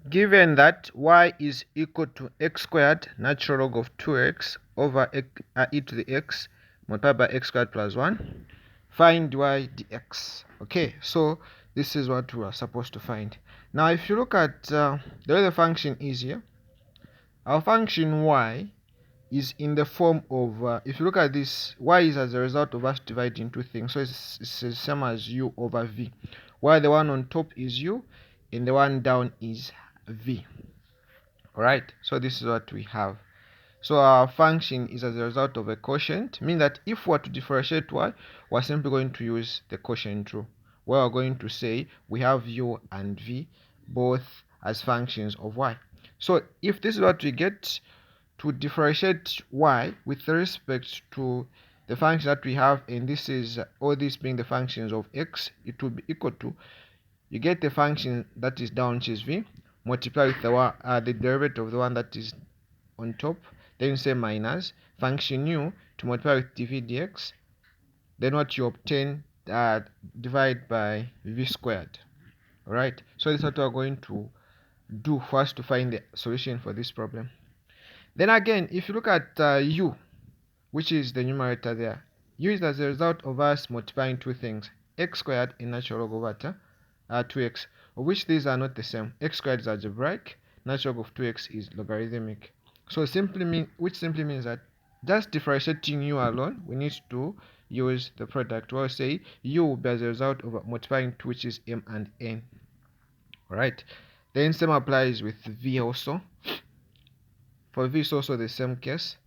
given that y is equal to x squared natural log of 2x over e to the x multiplied by x squared plus 1, find y dx. Okay, so this is what we are supposed to find. Now if you look at the way the function is here, our function y is in the form of, if you look at this, y is as a result of us dividing two things, so it's the same as u over v, while the one on top is u and the one down is v. Alright, so this is what we have. So our function is as a result of a quotient, meaning that if we are to differentiate y, we're simply going to use the quotient rule, where we're going to say we have u and v both as functions of y. So if this is what we get, to differentiate y with respect to the function that we have, and this is all these being the functions of x, it will be equal to, you get the function that is down, which is v, multiply with the derivative of the one that is on top, then you say minus function u to multiply with dv dx, then what you obtain, divide by v squared. Alright, so this is what we are going to do for us to find the solution for this problem. Then again, if you look at u, which is the numerator there, u is as a result of us multiplying two things, x squared and natural log over 2x, of which these are not the same. X squared is algebraic, natural log of 2x is logarithmic. So which simply means that just differentiating u alone, we need to use the product. We'll say u will be as a result of multiplying 2, which is m and n. Alright, then same applies with v also. For v is also the same case.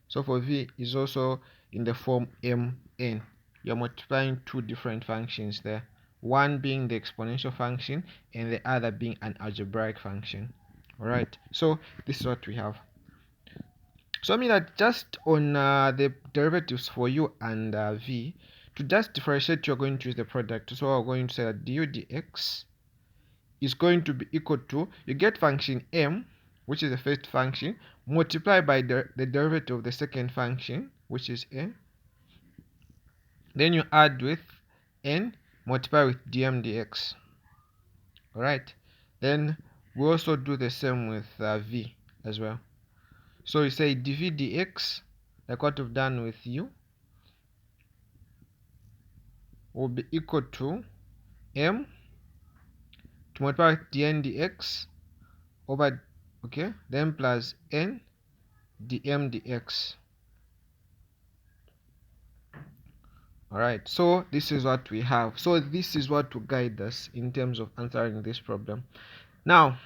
So for v is also in the form mn. You're multiplying two different functions there, one being the exponential function and the other being an algebraic function. Alright, so this is what we have. So I mean that just on the derivatives for u and v, to just differentiate, you're going to use the product. So we're going to say that du dx is going to be equal to, you get function m, which is the first function, multiplied by the derivative of the second function, which is n. Then you add with n, multiply with dm dx. Alright, then we also do the same with v as well. So you say dv dx, like what we've done with u, will be equal to m to multiply with dn dx over, okay, then plus n dm dx. Alright, so this is what we have. So this is what will guide us in terms of answering this problem. Now,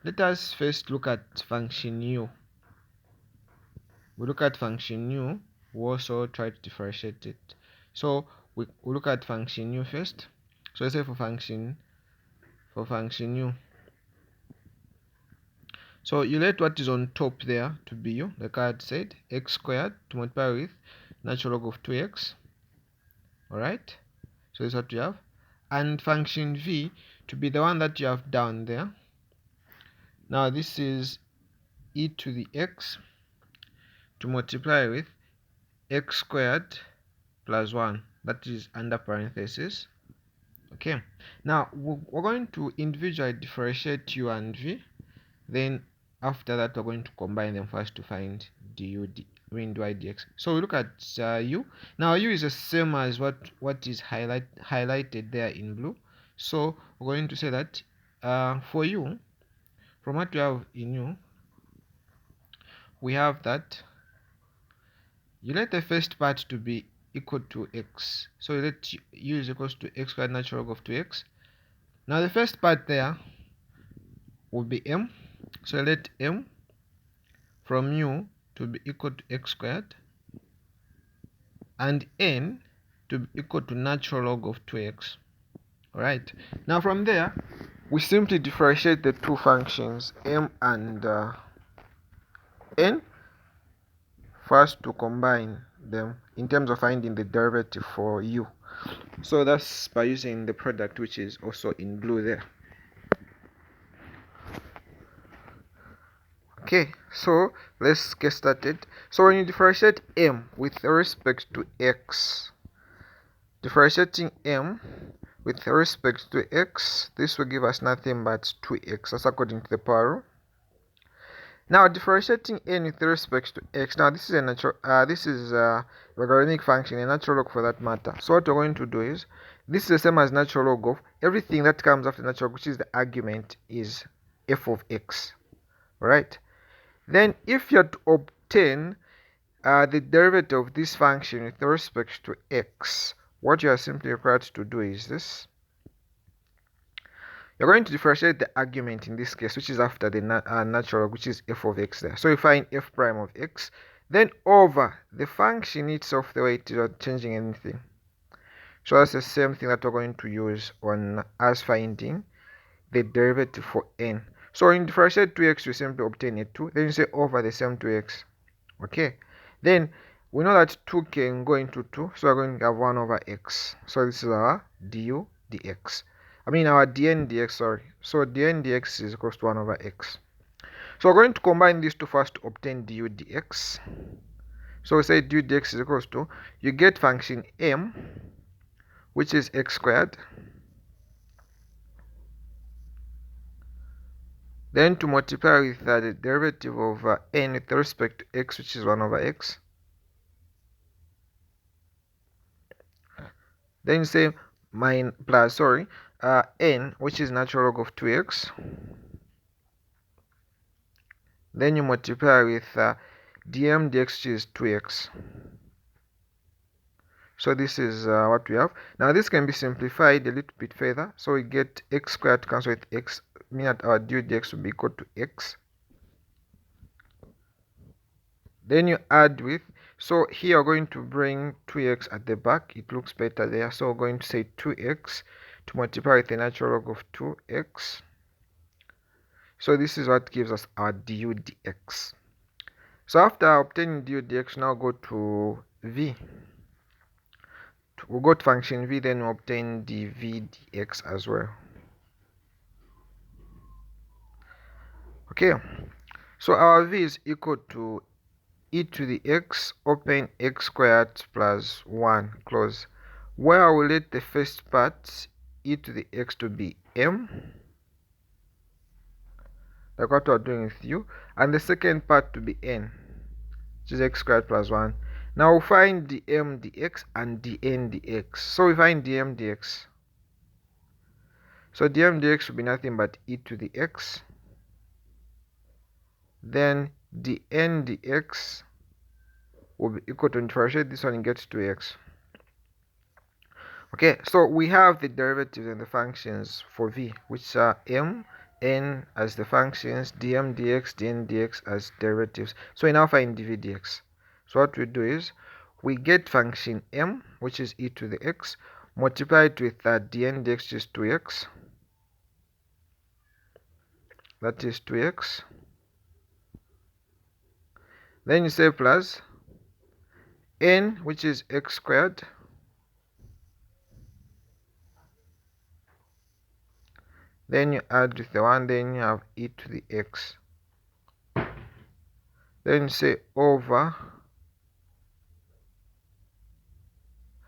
let us first look at function u. We look at function u, we also try to differentiate it. So we look at function u first. So let's say for function u. So you let what is on top there to be u, like I had said, x squared to multiply with natural log of 2x. Alright, so this is what you have. And function v to be the one that you have down there. Now this is e to the x to multiply with x squared plus 1, that is under parenthesis. Okay, now we're going to individually differentiate u and v, then after that we're going to combine them first to find du dx. So we look at u. Now u is the same as what is highlighted there in blue. So we're going to say that for u, from what we have in u, we have that you let the first part to be equal to x. So you let u is equals to x squared natural log of 2x. Now the first part there will be m. So let m from u to be equal to x squared and n to be equal to natural log of 2x. Alright, now from there we simply differentiate the two functions m and n first to combine them in terms of finding the derivative for u. So that's by using the product, which is also in blue there. Okay, so let's get started. So when you differentiate m with respect to x, differentiating m with respect to x, this will give us nothing but 2x. That's according to the power rule. Now differentiating n with respect to x. Now this is a natural logarithmic function, a natural log for that matter. So what we're going to do is, this is the same as natural log of everything that comes after natural log, which is the argument, is f of x. Right? Then if you're to obtain the derivative of this function with respect to x, what you are simply required to do is this. You're going to differentiate the argument in this case, which is after the natural log, which is f of x there. So you find f prime of x, then over the function itself, the way it is, not changing anything. So that's the same thing that we're going to use on as finding the derivative for n. So when you differentiate 2x, you simply obtain a 2, then you say over the same 2x. Okay, then we know that 2 can go into 2, so we're going to have 1 over x. So this is our du dx. I mean our dn dx, sorry. So dn dx is equals to 1 over x. So we're going to combine these two first to obtain du dx. So we say du dx is equals to, you get function m, which is x squared. Then to multiply with the derivative of n with respect to x, which is 1 over x. Then you say n, which is natural log of 2x. Then you multiply with dm dx, which is 2x. So this is what we have. Now this can be simplified a little bit further. So we get x squared to cancel with x, meaning that our du dx will be equal to x. Then you add with, so here you're going to bring 2x at the back. It looks better there. So we're going to say 2x to multiply with the natural log of 2x. So this is what gives us our du dx. So after obtaining du dx, now go to v. We'll go to function v, then we'll obtain dv dx as well. Okay, so our v is equal to e to the x, open x squared plus 1, close. Where I will let the first part, e to the x, to be m, like what we're doing with u, and the second part to be n, which is x squared plus 1. Now we'll find dm dx and dn dx. So we find dm dx. So dm dx will be nothing but e to the x. Then dn dx will be equal to, differentiate this one and get to x. Okay, so we have the derivatives and the functions for v, which are m, n as the functions, dm dx, dn dx as derivatives. So we now find dv dx. So what we do is, we get function m, which is e to the x, multiplied with dn dx, which is 2x. That is 2x. Then you say plus n, which is x squared. Then you add with the 1, then you have e to the x. Then you say over,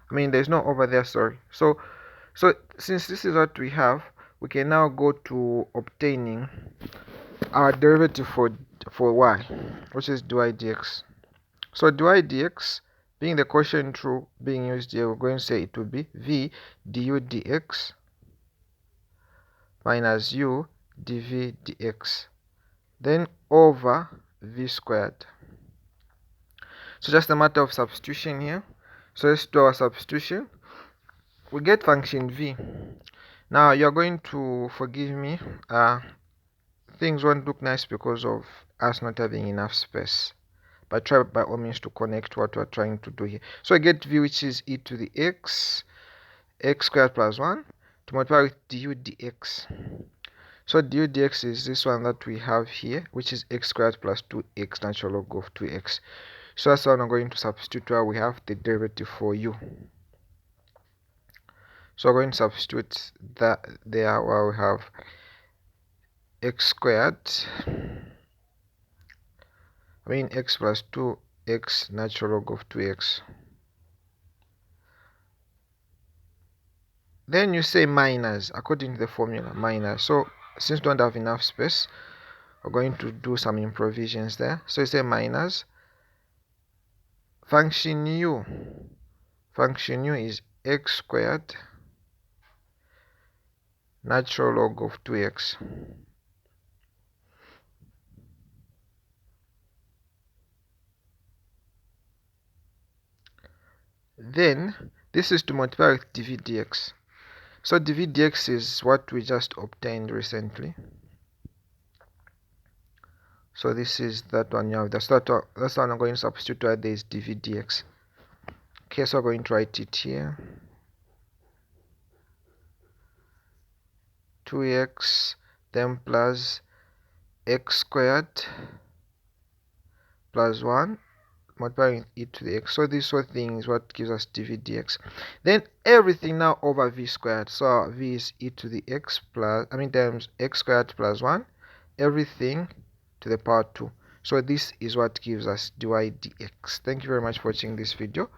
there's no over there, sorry. So since this is what we have, we can now go to obtaining our derivative for y, which is dy dx. So dy dx, being the quotient rule being used here, we're going to say it will be v du dx minus u dv dx, then over v squared. So just a matter of substitution here. So let's do our substitution. We get function v. Now you're going to forgive me, things won't look nice because of us not having enough space, but try by all means to connect what we're trying to do here. So I get v, which is e to the x, x squared plus 1, to multiply with du dx. So du dx is this one that we have here, which is x squared plus 2x, natural log of 2x. So that's what I'm going to substitute where we have the derivative for u. So we're going to substitute that there where we have x squared, x plus 2x, natural log of 2x. Then you say minus, according to the formula, minus. So since we don't have enough space, we're going to do some improvisations there. So you say minus function u. Function u is x squared natural log of 2x. Then this is to multiply with dv dx. So dv dx is what we just obtained recently. So this is that one you have. That's the one I'm going to substitute right there is dv dx. Okay, so I'm going to write it here. 2x then plus x squared plus 1 multiplying e to the x. So this whole thing is what gives us dv dx. Then everything now over v squared. So v is e to the x plus, times x squared plus 1. Everything to the power 2. So this is what gives us dy dx. Thank you very much for watching this video.